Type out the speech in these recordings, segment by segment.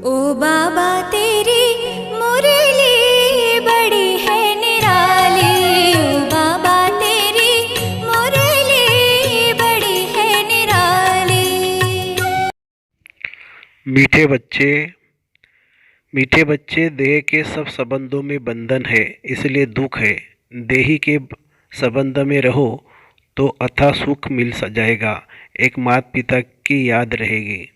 ओ बाबा तेरी मुरली बड़ी है निराली। ओ बाबा तेरी मुरली बड़ी है निराली। मीठे बच्चे देह के सब संबंधों में बंधन है, इसलिए दुख है। देही के संबंध में रहो तो अथाह सुख मिल जाएगा, एक माता पिता की याद रहेगी।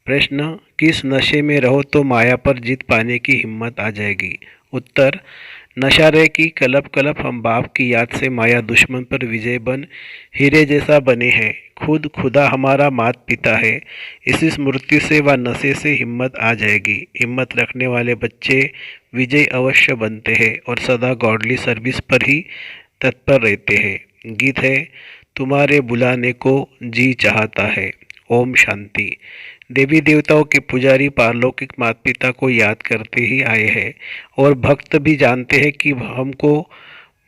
प्रश्न, किस नशे में रहो तो माया पर जीत पाने की हिम्मत आ जाएगी? उत्तर, नशा रहे कि कलप कलप हम बाप की याद से माया दुश्मन पर विजय बन हीरे जैसा बने हैं। खुद खुदा हमारा माता पिता है, इसी स्मृति से व नशे से हिम्मत आ जाएगी। हिम्मत रखने वाले बच्चे विजय अवश्य बनते हैं और सदा गॉडली सर्विस पर ही तत्पर रहते हैं। गीत है, तुम्हारे बुलाने को जी चाहता है। ओम शांति। देवी देवताओं के पुजारी पारलौकिक माता पिता को याद करते ही आए हैं और भक्त भी जानते हैं कि हमको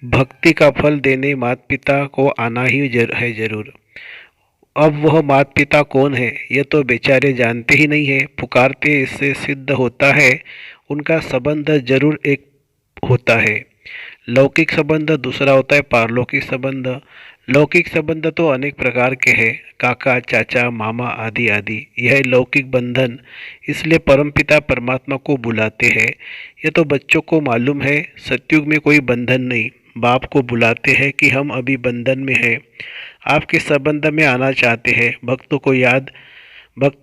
भक्ति का फल देने माता पिता को आना ही है जरूर। अब वह माता पिता कौन है ये तो बेचारे जानते ही नहीं है। पुकारते इससे सिद्ध होता है उनका संबंध जरूर एक होता है। लौकिक संबंध दूसरा होता है पारलौकिक संबंध। लौकिक संबंध तो अनेक प्रकार के हैं, काका चाचा मामा आदि आदि। यह लौकिक बंधन इसलिए परमपिता परमात्मा को बुलाते हैं। यह तो बच्चों को मालूम है, सतयुग में कोई बंधन नहीं। बाप को बुलाते हैं कि हम अभी बंधन में हैं, आपके संबंध में आना चाहते हैं। भक्तों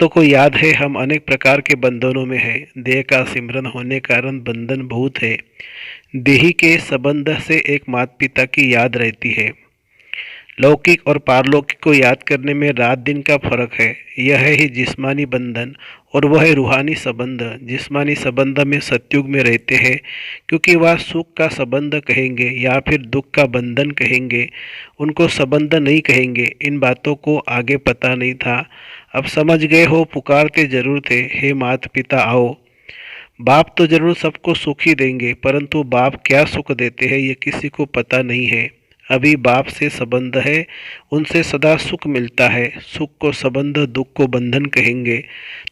को याद है हम अनेक प्रकार के बंधनों में हैं। देह का सिमरन होने कारण बंधन बहुत है। देही के संबंध से एक माता पिता की याद रहती है। लौकिक और पारलौकिक को याद करने में रात दिन का फर्क है। यह है ही जिस्मानी बंधन और वह है रूहानी संबंध। जिस्मानी संबंध में सतयुग में रहते हैं क्योंकि वह सुख का संबंध कहेंगे या फिर दुख का बंधन कहेंगे, उनको संबंध नहीं कहेंगे। इन बातों को आगे पता नहीं था, अब समझ गए हो। पुकारते जरूर थे, हे माता पिता आओ। बाप तो जरूर सबको सुख ही देंगे, परंतु बाप क्या सुख देते हैं ये किसी को पता नहीं है। अभी बाप से संबंध है, उनसे सदा सुख मिलता है। सुख को संबंध, दुख को बंधन कहेंगे।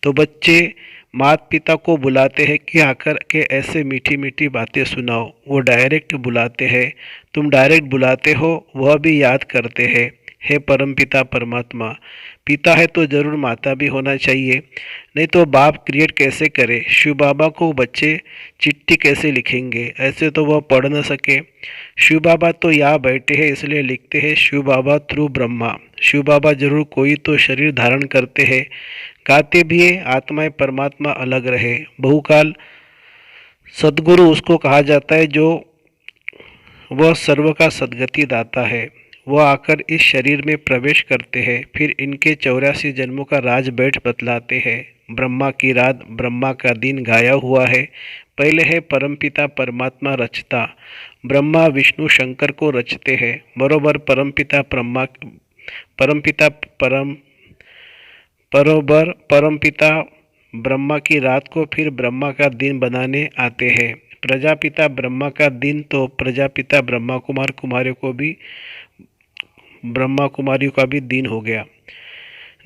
तो बच्चे माता पिता को बुलाते हैं कि आकर के ऐसे मीठी मीठी बातें सुनाओ। वो डायरेक्ट बुलाते हैं, तुम डायरेक्ट बुलाते हो, वह भी याद करते हैं। हे परमपिता परमात्मा, पिता है तो जरूर माता भी होना चाहिए, नहीं तो बाप क्रिएट कैसे करे। शिव बाबा को बच्चे चिट्ठी कैसे लिखेंगे, ऐसे तो वह पढ़ न सके। शिव बाबा तो यहाँ बैठे हैं इसलिए लिखते हैं शिव बाबा थ्रू ब्रह्मा। शिव बाबा जरूर कोई तो शरीर धारण करते हैं, गाते भी है आत्माएं परमात्मा अलग रहे। बहुकाल सदगुरु उसको कहा जाता है जो वह सर्व का सदगति दाता है। वह आकर इस शरीर में प्रवेश करते हैं, फिर इनके 84 जन्मों का राज बैठ बतलाते हैं। ब्रह्मा की रात, ब्रह्मा का दिन गाया हुआ है। पहले है परमपिता परमात्मा रचता, ब्रह्मा विष्णु शंकर को रचते हैं। बरोबर परमपिता ब्रह्मा की रात को फिर ब्रह्मा का दिन बनाने आते हैं। प्रजापिता ब्रह्मा का दिन तो प्रजापिता ब्रह्मा कुमारियों का भी दिन हो गया।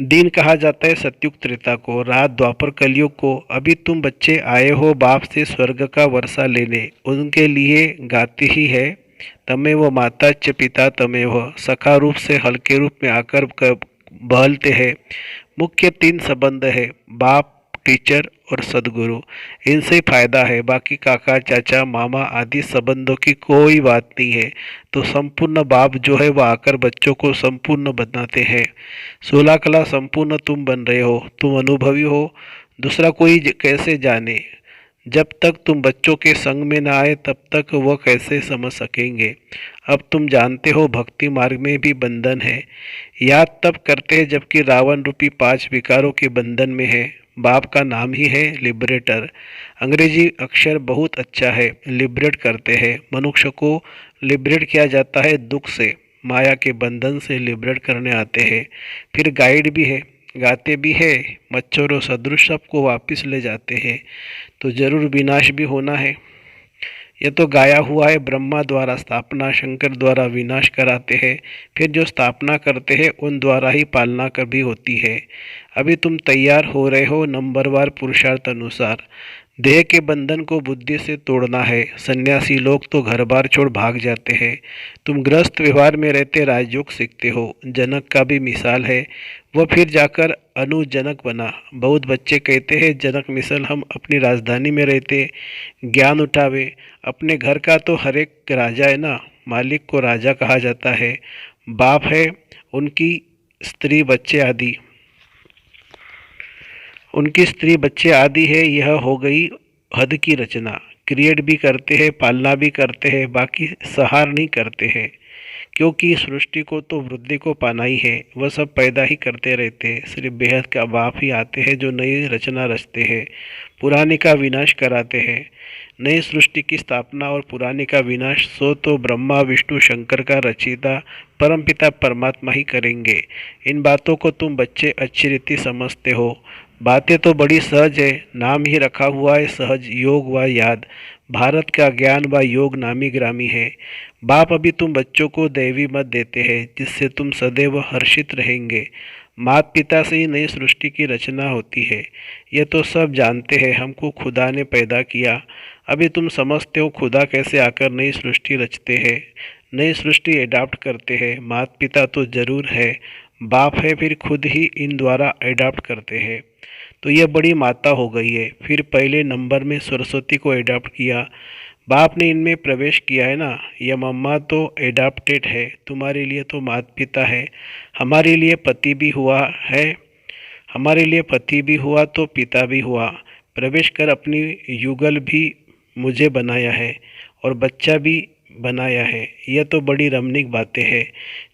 दिन कहा जाता है सतयुग त्रेता को, रात द्वापर कलयुग को। अभी तुम बच्चे आए हो बाप से स्वर्ग का वर्षा लेने, उनके लिए गाती ही है तमेव माता च पिता तमेव। सखा रूप से हल्के रूप में आकर बहलते हैं। मुख्य 3 संबंध है, बाप, टीचर और सदगुरु। इनसे फायदा है, बाकी काका चाचा मामा आदि संबंधों की कोई बात नहीं है। तो संपूर्ण बाप जो है वह आकर बच्चों को संपूर्ण बनाते हैं। 16 कला संपूर्ण तुम बन रहे हो, तुम अनुभवी हो, दूसरा कोई कैसे जाने। जब तक तुम बच्चों के संग में न आए तब तक वह कैसे समझ सकेंगे। अब तुम जानते हो भक्ति मार्ग में भी बंधन है। याद तब करते हैं जबकि रावण रूपी 5 विकारों के बंधन में है। बाप का नाम ही है लिबरेटर। अंग्रेजी अक्षर बहुत अच्छा है, लिबरेट करते हैं। मनुष्य को लिबरेट किया जाता है दुख से, माया के बंधन से लिबरेट करने आते हैं। फिर गाइड भी है, गाते भी है, मच्छरों सदृश सबको वापस ले जाते हैं। तो जरूर विनाश भी होना है। ये तो गाया हुआ है, ब्रह्मा द्वारा स्थापना, शंकर द्वारा विनाश कराते हैं, फिर जो स्थापना करते हैं उन द्वारा ही पालना कभी होती है। अभी तुम तैयार हो रहे हो नंबरवार पुरुषार्थ अनुसार। देह के बंधन को बुद्धि से तोड़ना है। सन्यासी लोग तो घर बार छोड़ भाग जाते हैं। तुम गृहस्थ व्यवहार में रहते राजयोग सीखते हो। जनक का भी मिसाल है, वह फिर जाकर अनुजनक बना। बहुत बच्चे कहते हैं जनक मिसल हम अपनी राजधानी में रहते, ज्ञान उठावे। अपने घर का तो हर एक राजा है ना, मालिक को राजा कहा जाता है। बाप है, उनकी स्त्री बच्चे आदि, उनकी स्त्री बच्चे आदि है। यह हो गई हद की रचना। क्रिएट भी करते हैं, पालना भी करते हैं, बाकी सहार नहीं करते हैं, क्योंकि सृष्टि को तो वृद्धि को पाना ही है। वह सब पैदा ही करते रहते हैं। सिर्फ बेहद का बाप ही आते हैं जो नई रचना रचते हैं, पुराने का विनाश कराते हैं। नई सृष्टि की स्थापना और पुराने का विनाश सो तो ब्रह्मा विष्णु शंकर का रचयिता परमपिता परमात्मा ही करेंगे। इन बातों को तुम बच्चे अच्छी रीति समझते हो। बातें तो बड़ी सहज है, नाम ही रखा हुआ है सहज योग व याद। भारत का ज्ञान व योग नामी ग्रामी है। बाप अभी तुम बच्चों को दैवी मत देते हैं, जिससे तुम सदैव हर्षित रहेंगे। माता पिता से ही नई सृष्टि की रचना होती है। ये तो सब जानते हैं, हमको खुदा ने पैदा किया। अभी तुम समझते हो खुदा कैसे आकर नई सृष्टि रचते हैं, नई सृष्टि एडाप्ट करते हैं। माता पिता तो जरूर है, बाप है, फिर खुद ही इन द्वारा एडाप्ट करते हैं। तो यह बड़ी माता हो गई है। फिर पहले नंबर में सरस्वती को एडाप्ट किया, बाप ने इनमें प्रवेश किया है ना। यह मम्मा तो एडाप्टेड है, तुम्हारे लिए तो माता पिता है। हमारे लिए पति भी हुआ है, हमारे लिए पति भी हुआ तो पिता भी हुआ। प्रवेश कर अपनी युगल भी मुझे बनाया है और बच्चा भी बनाया है। यह तो बड़ी रमणीक बातें हैं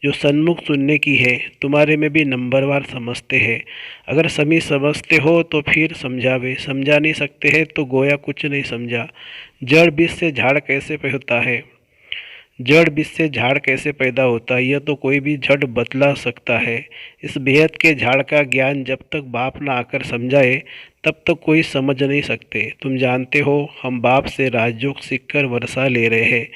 जो सन्मुख सुनने की है। तुम्हारे में भी नंबरवार समझते हैं। अगर सभी समझते हो तो फिर समझावे, समझा नहीं सकते हैं तो गोया कुछ नहीं समझा। जड़ बीज से झाड़ कैसे होता है, जड़ बीज से झाड़ कैसे पैदा होता है, यह तो कोई भी झट बतला सकता है। इस बेहद के झाड़ का ज्ञान जब तक बाप ना आकर समझाए तब तक कोई समझ नहीं सकते। तुम जानते हो हम बाप से राजयोग सीखकर वर्षा ले रहे हैं।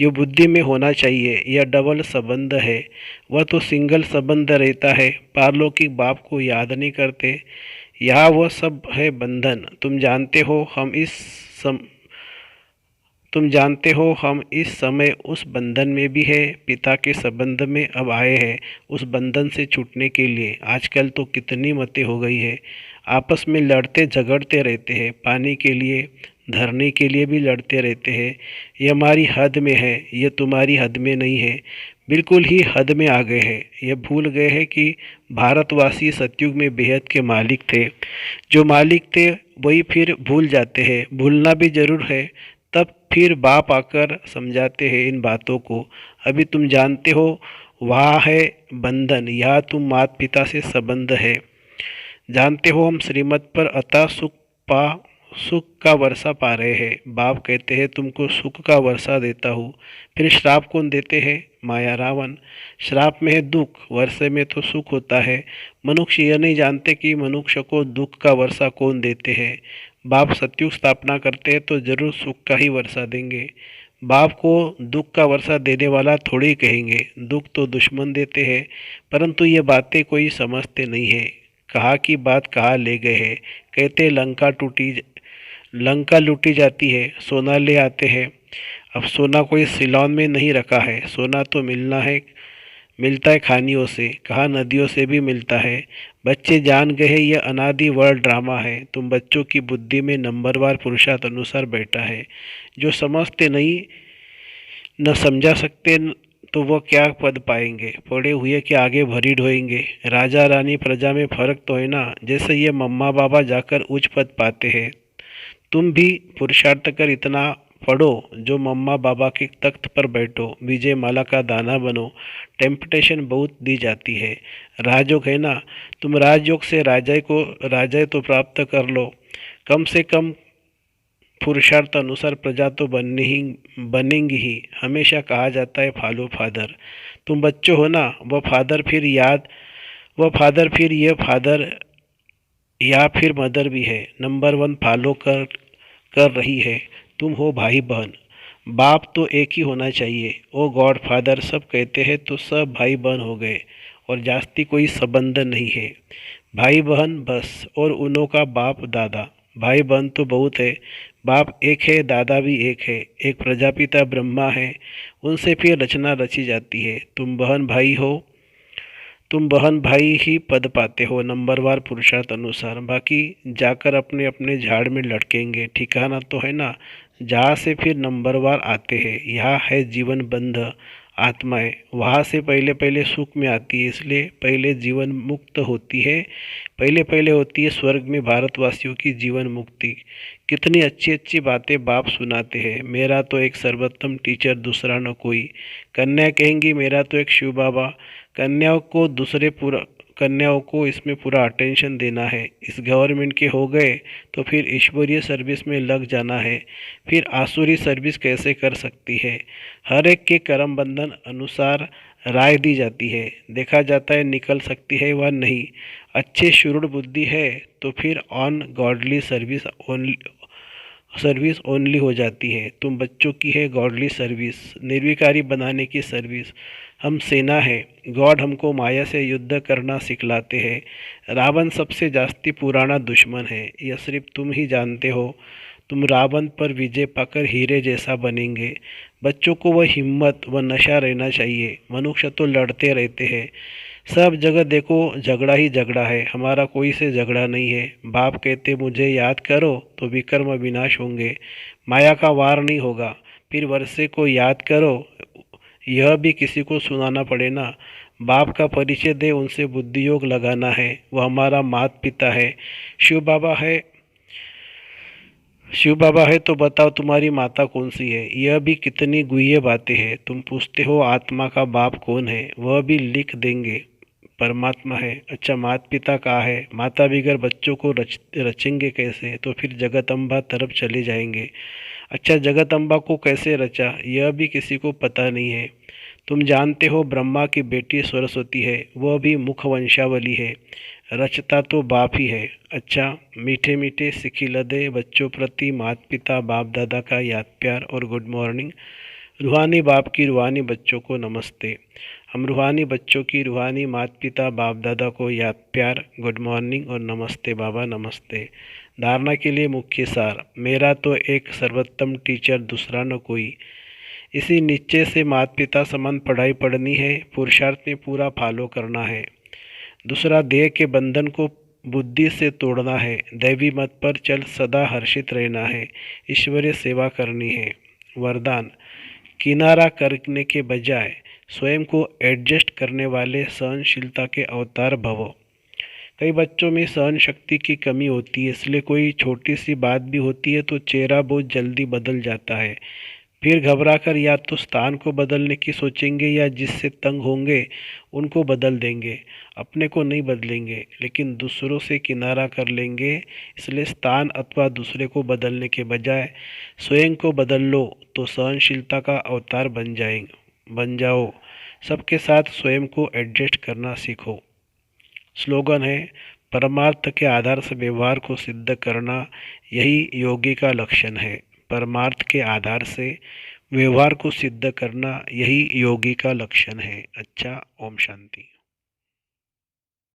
ये बुद्धि में होना चाहिए। यह डबल संबंध है, वह तो सिंगल संबंध रहता है। पारलौकिक बाप को याद नहीं करते, यहाँ वह सब है बंधन। तुम जानते हो हम इस समय उस बंधन में भी है, पिता के संबंध में अब आए हैं उस बंधन से छूटने के लिए। आजकल तो कितनी मतें हो गई है, आपस में लड़ते झगड़ते रहते हैं, पानी के लिए धरने के लिए भी लड़ते रहते हैं। ये हमारी हद में है, ये तुम्हारी हद में नहीं है, बिल्कुल ही हद में आ गए हैं। ये भूल गए हैं कि भारतवासी सतयुग में बेहद के मालिक थे। जो मालिक थे वही फिर भूल जाते हैं। भूलना भी जरूर है, तब फिर बाप आकर समझाते हैं इन बातों को। अभी तुम जानते हो वहाँ है बंधन, यहाँ तुम माता पिता से संबंध है। जानते हो हम श्रीमत पर अतः सुख का वर्षा पा रहे हैं। बाप कहते हैं तुमको सुख का वर्षा देता हूँ। फिर श्राप कौन देते हैं, माया रावण। श्राप में है दुख, वर्षे में तो सुख होता है। मनुष्य यह नहीं जानते कि मनुष्य को दुख का वर्षा कौन देते हैं। बाप सतयुग स्थापना करते हैं तो जरूर सुख का ही वर्षा देंगे। बाप को दुख का वर्षा देने वाला थोड़ी कहेंगे, दुख तो दुश्मन देते हैं। परंतु ये बातें कोई समझते नहीं है। कहा की बात कहाँ ले गए हैं। कहते लंका लूटी जाती है, सोना ले आते हैं। अब सोना कोई सिलोन में नहीं रखा है, सोना तो मिलता है खानियों से। कहा नदियों से भी मिलता है। बच्चे जान गए हैं यह अनादि वर्ल्ड ड्रामा है। तुम बच्चों की बुद्धि में नंबरवार पुरुषार्थ अनुसार बैठा है। जो समझते नहीं न समझा सकते तो वह क्या पद पाएंगे, पड़े हुए के आगे भरी ढोएंगे। राजा रानी प्रजा में फर्क तो है ना। जैसे ये मम्मा बाबा जाकर उच्च पद पाते हैं, तुम भी पुरुषार्थ कर इतना पढ़ो जो मम्मा बाबा के तख्त पर बैठो, विजय माला का दाना बनो। टेम्पटेशन बहुत दी जाती है। राजयोग है ना, तुम राजयोग से राजा तो प्राप्त कर लो। कम से कम पुरुषार्थ अनुसार प्रजा तो बनेंगी ही। हमेशा कहा जाता है फॉलो फादर। तुम बच्चे हो ना, वह फादर फिर ये फादर या फिर मदर भी है। नंबर 1 फॉलो कर रही है। तुम हो भाई बहन। बाप तो एक ही होना चाहिए। ओ गॉड फादर सब कहते हैं तो सब भाई बहन हो गए और जास्ती कोई संबंध नहीं है। भाई बहन बस, और उन्हों का बाप दादा। भाई बहन तो बहुत है, बाप एक है दादा भी एक है। एक प्रजापिता ब्रह्मा है, उनसे फिर रचना रची जाती है। तुम बहन भाई ही पद पाते हो नंबरवार पुरुषार्थ अनुसार। बाकी जाकर अपने अपने झाड़ में लटकेंगे, ठिकाना तो है ना जहाँ से फिर नंबरवार आते हैं। यहाँ है जीवन बंध आत्माएं, वहाँ से पहले पहले सुख में आती है, इसलिए पहले जीवन मुक्त होती है। पहले पहले होती है स्वर्ग में भारतवासियों की जीवन मुक्ति। कितनी अच्छी अच्छी बातें बाप सुनाते हैं। मेरा तो एक सर्वोत्तम टीचर दूसरा न कोई। कन्या कहेंगी मेरा तो एक शिव बाबा। कन्याओं को इसमें पूरा अटेंशन देना है। इस गवर्नमेंट के हो गए तो फिर ईश्वरीय सर्विस में लग जाना है। फिर आसुरी सर्विस कैसे कर सकती है। हर एक के कर्म बंधन अनुसार राय दी जाती है, देखा जाता है निकल सकती है व नहीं। अच्छे शुरुड़ बुद्धि है तो फिर ऑन गॉडली सर्विस ओनली हो जाती है। तुम बच्चों की है गॉडली सर्विस, निर्विकारी बनाने की सर्विस। हम सेना है, गॉड हमको माया से युद्ध करना सिखलाते हैं। रावण सबसे जास्ती पुराना दुश्मन है, यह सिर्फ तुम ही जानते हो। तुम रावण पर विजय पाकर हीरे जैसा बनेंगे। बच्चों को वह हिम्मत व नशा रहना चाहिए। मनुष्य तो लड़ते रहते हैं, सब जगह देखो झगड़ा ही झगड़ा है, हमारा कोई से झगड़ा नहीं है। बाप कहते मुझे याद करो तो विकर्म विनाश होंगे, माया का वार नहीं होगा। फिर वर्षे को याद करो, यह भी किसी को सुनाना पड़े ना। बाप का परिचय दे, उनसे बुद्धि योग लगाना है। वह हमारा माता पिता है। शिव बाबा है शिव बाबा है तो बताओ तुम्हारी माता कौन सी है। यह भी कितनी गुह्य बातें हैं। तुम पूछते हो आत्मा का बाप कौन है, वह भी लिख देंगे, परमात्मा है। अच्छा माता पिता कहाँ है। माता बिगर बच्चों को रचेंगे कैसे, तो फिर जगदम्बा तरफ चले जाएंगे। अच्छा जगदम्बा को कैसे रचा, यह भी किसी को पता नहीं है। तुम जानते हो ब्रह्मा की बेटी सरस्वती है, वह भी मुख वंशावली है। रचता तो बाप ही है। अच्छा मीठे मीठे सिखिलदे बच्चों प्रति माता पिता बाप दादा का याद प्यार और गुड मॉर्निंग। रूहानी बाप की रूहानी बच्चों को नमस्ते। हम रूहानी बच्चों की रूहानी माता पिता बाप दादा को याद प्यार, गुड मॉर्निंग और नमस्ते बाबा नमस्ते। धारणा के लिए मुख्य सार। मेरा तो एक सर्वोत्तम टीचर दूसरा न कोई। इसी निश्चय से माता पिता समान पढ़ाई पढ़नी है, पुरुषार्थ में पूरा फॉलो करना है। दूसरा देह के बंधन को बुद्धि से तोड़ना है। दैवी मत पर चल सदा हर्षित रहना है, ईश्वरीय सेवा करनी है। वरदान, किनारा करने के बजाय स्वयं को एडजस्ट करने वाले सहनशीलता के अवतार भवो। कई बच्चों में सहन शक्ति की कमी होती है, इसलिए कोई छोटी सी बात भी होती है तो चेहरा बहुत जल्दी बदल जाता है। फिर घबराकर या तो स्थान को बदलने की सोचेंगे या जिससे तंग होंगे उनको बदल देंगे, अपने को नहीं बदलेंगे लेकिन दूसरों से किनारा कर लेंगे। इसलिए स्थान अथवा दूसरे को बदलने के बजाय स्वयं को बदल लो तो सहनशीलता का अवतार बन जाओ। सबके साथ स्वयं को एडजस्ट करना सीखो। स्लोगन है, परमार्थ के आधार से व्यवहार को सिद्ध करना यही योगी का लक्षण है। परमार्थ के आधार से व्यवहार को सिद्ध करना यही योगी का लक्षण है। अच्छा, ओम शांति।